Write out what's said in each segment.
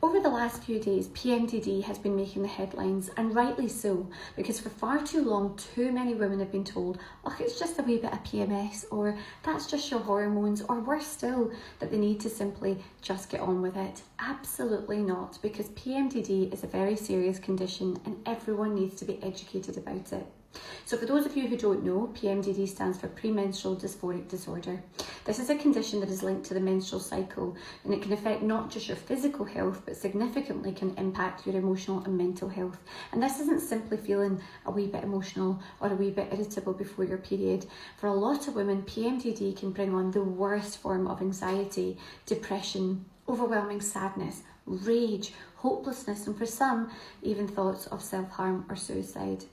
Over the last few days, PMDD has been making the headlines, and rightly so, because for far too long, too many women have been told, oh, it's just a wee bit of PMS, or that's just your hormones, or worse still, that they need to simply just get on with it. Absolutely not, because PMDD is a very serious condition and everyone needs to be educated about it. So for those of you who don't know, PMDD stands for premenstrual dysphoric disorder. This is a condition that is linked to the menstrual cycle, and it can affect not just your physical health, but significantly can impact your emotional and mental health. And this isn't simply feeling a wee bit emotional or a wee bit irritable before your period. For a lot of women, PMDD can bring on the worst form of anxiety, depression, overwhelming sadness, rage, hopelessness, and for some, even thoughts of self-harm or suicide.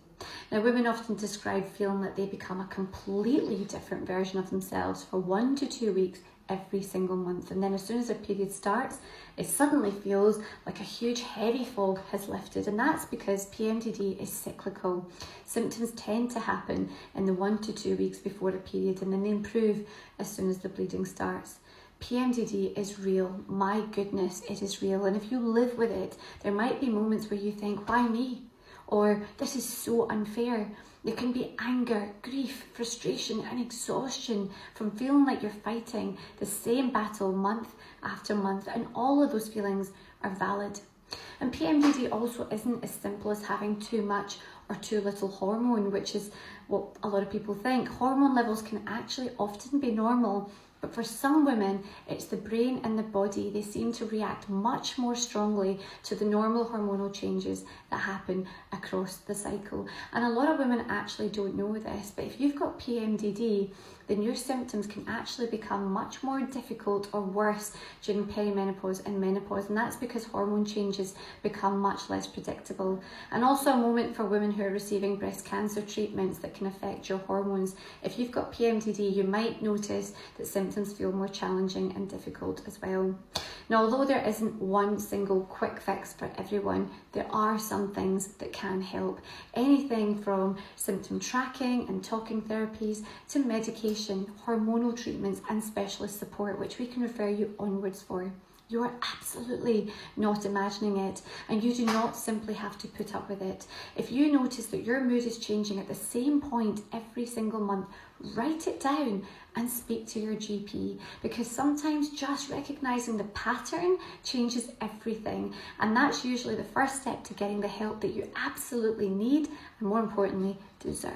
Now, women often describe feeling that they become a completely different version of themselves for 1 to 2 weeks every single month. And then as soon as their period starts, it suddenly feels like a huge heavy fog has lifted. And that's because PMDD is cyclical. Symptoms tend to happen in the 1 to 2 weeks before a period, and then they improve as soon as the bleeding starts. PMDD is real. My goodness, it is real. And if you live with it, there might be moments where you think, why me? Or this is so unfair. There can be anger, grief, frustration and exhaustion from feeling like you're fighting the same battle month after month, and all of those feelings are valid. And PMDD also isn't as simple as having too much or too little hormone, which is what a lot of people think. Hormone levels can actually often be normal, but for some women, it's the brain and the body. They seem to react much more strongly to the normal hormonal changes that happen across the cycle. And a lot of women actually don't know this, but if you've got PMDD, then your symptoms can actually become much more difficult or worse during perimenopause and menopause. And that's because hormone changes become much less predictable. And also a moment for women who are receiving breast cancer treatments that can affect your hormones. If you've got PMDD, you might notice that symptoms feel more challenging and difficult as well. Now, although there isn't one single quick fix for everyone, there are some things that can help. Anything from symptom tracking and talking therapies to medication, hormonal treatments and specialist support, which we can refer you onwards for. You are absolutely not imagining it, and you do not simply have to put up with it. If you notice that your mood is changing at the same point every single month, write it down and speak to your GP, because sometimes just recognizing the pattern changes everything, and that's usually the first step to getting the help that you absolutely need and, more importantly, deserve.